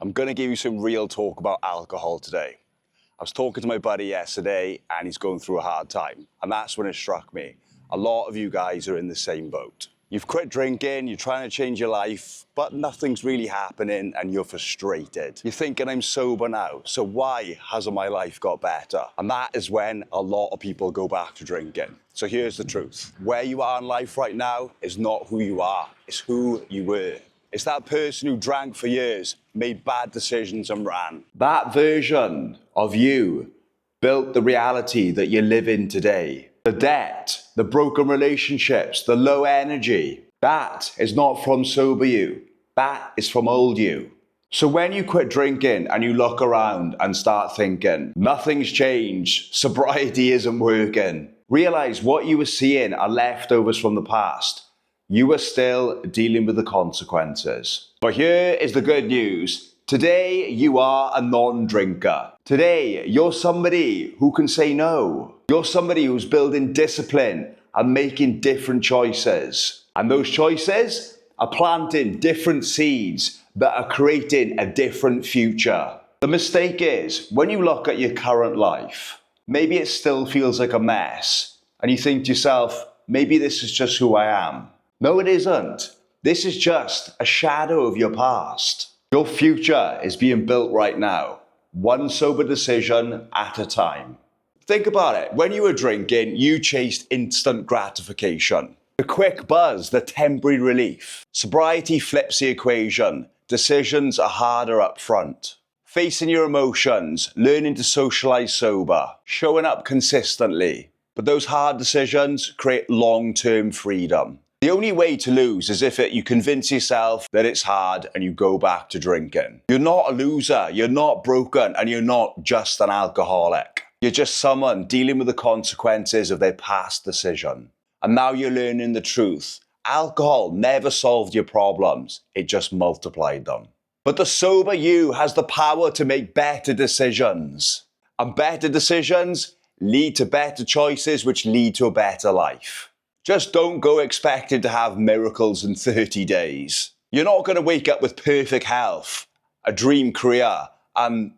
I'm going to give you some real talk about alcohol today. I was talking to my buddy yesterday and he's going through a hard time. And that's when it struck me. A lot of you guys are in the same boat. You've quit drinking, you're trying to change your life, but nothing's really happening and you're frustrated. You're thinking, I'm sober now, so why hasn't my life got better? And that is when a lot of people go back to drinking. So here's the truth. Where you are in life right now is not who you are, it's who you were. It's that person who drank for years, made bad decisions and ran. That version of you built the reality that you live in today. The debt, the broken relationships, the low energy, that is not from sober you. That is from old you. So when you quit drinking and you look around and start thinking, nothing's changed, sobriety isn't working, realize what you were seeing are leftovers from the past. You are still dealing with the consequences. But here is the good news. Today, you are a non-drinker. Today, you're somebody who can say no. You're somebody who's building discipline and making different choices. And those choices are planting different seeds that are creating a different future. The mistake is, when you look at your current life, maybe it still feels like a mess. And you think to yourself, maybe this is just who I am. No, it isn't. This is just a shadow of your past. Your future is being built right now, one sober decision at a time. Think about it. When you were drinking, you chased instant gratification. The quick buzz, the temporary relief. Sobriety flips the equation. Decisions are harder up front. Facing your emotions, learning to socialize sober, showing up consistently. But those hard decisions create long-term freedom. The only way to lose is if you convince yourself that it's hard and you go back to drinking. You're not a loser, you're not broken, and you're not just an alcoholic. You're just someone dealing with the consequences of their past decision. And now you're learning the truth. Alcohol never solved your problems, it just multiplied them. But the sober you has the power to make better decisions. And better decisions lead to better choices, which lead to a better life. Just don't go expecting to have miracles in 30 days. You're not going to wake up with perfect health, a dream career, and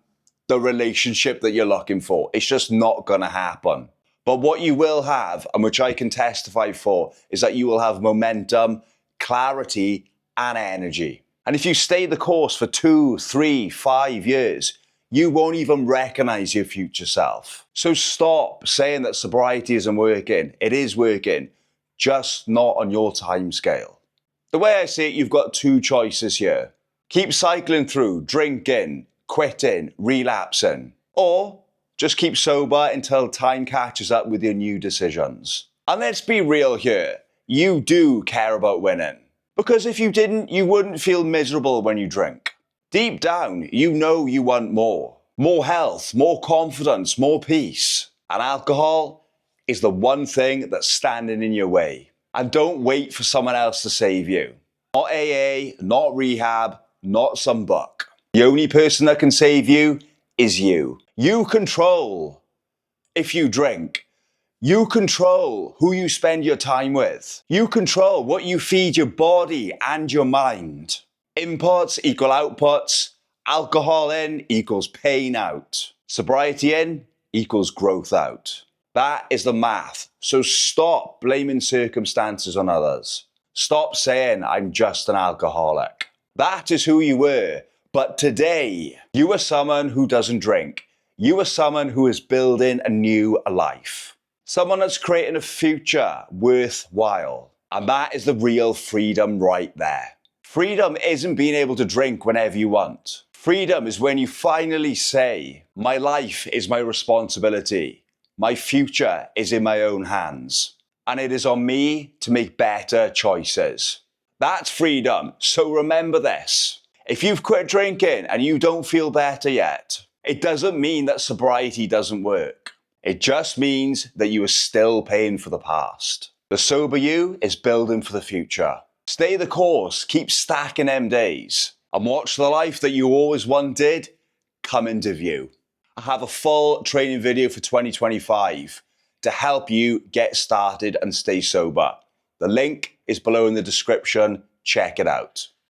the relationship that you're looking for. It's just not going to happen. But what you will have, and which I can testify for, is that you will have momentum, clarity, and energy. And if you stay the course for 2, 3, 5 years, you won't even recognize your future self. So stop saying that sobriety isn't working. It is working. Just not on your time scale. The way I see it, you've got two choices here. Keep cycling through, drinking, quitting, relapsing. Or just keep sober until time catches up with your new decisions. And let's be real here. You do care about winning. Because if you didn't, you wouldn't feel miserable when you drink. Deep down, you know you want more. More health, more confidence, more peace. And alcohol is the one thing that's standing in your way. And don't wait for someone else to save you. Not AA, not rehab, not some book. The only person that can save you is you. You control if you drink. You control who you spend your time with. You control what you feed your body and your mind. Inputs equal outputs. Alcohol in equals pain out. Sobriety in equals growth out. That is the math. So stop blaming circumstances on others. Stop saying, I'm just an alcoholic. That is who you were. But today, you are someone who doesn't drink. You are someone who is building a new life. Someone that's creating a future worthwhile. And that is the real freedom right there. Freedom isn't being able to drink whenever you want. Freedom is when you finally say, my life is my responsibility. My future is in my own hands, and it is on me to make better choices. That's freedom, so remember this. If you've quit drinking and you don't feel better yet, it doesn't mean that sobriety doesn't work. It just means that you are still paying for the past. The sober you is building for the future. Stay the course, keep stacking them days, and watch the life that you always wanted come into view. I have a full training video for 2025 to help you get started and stay sober. The link is below in the description. Check it out.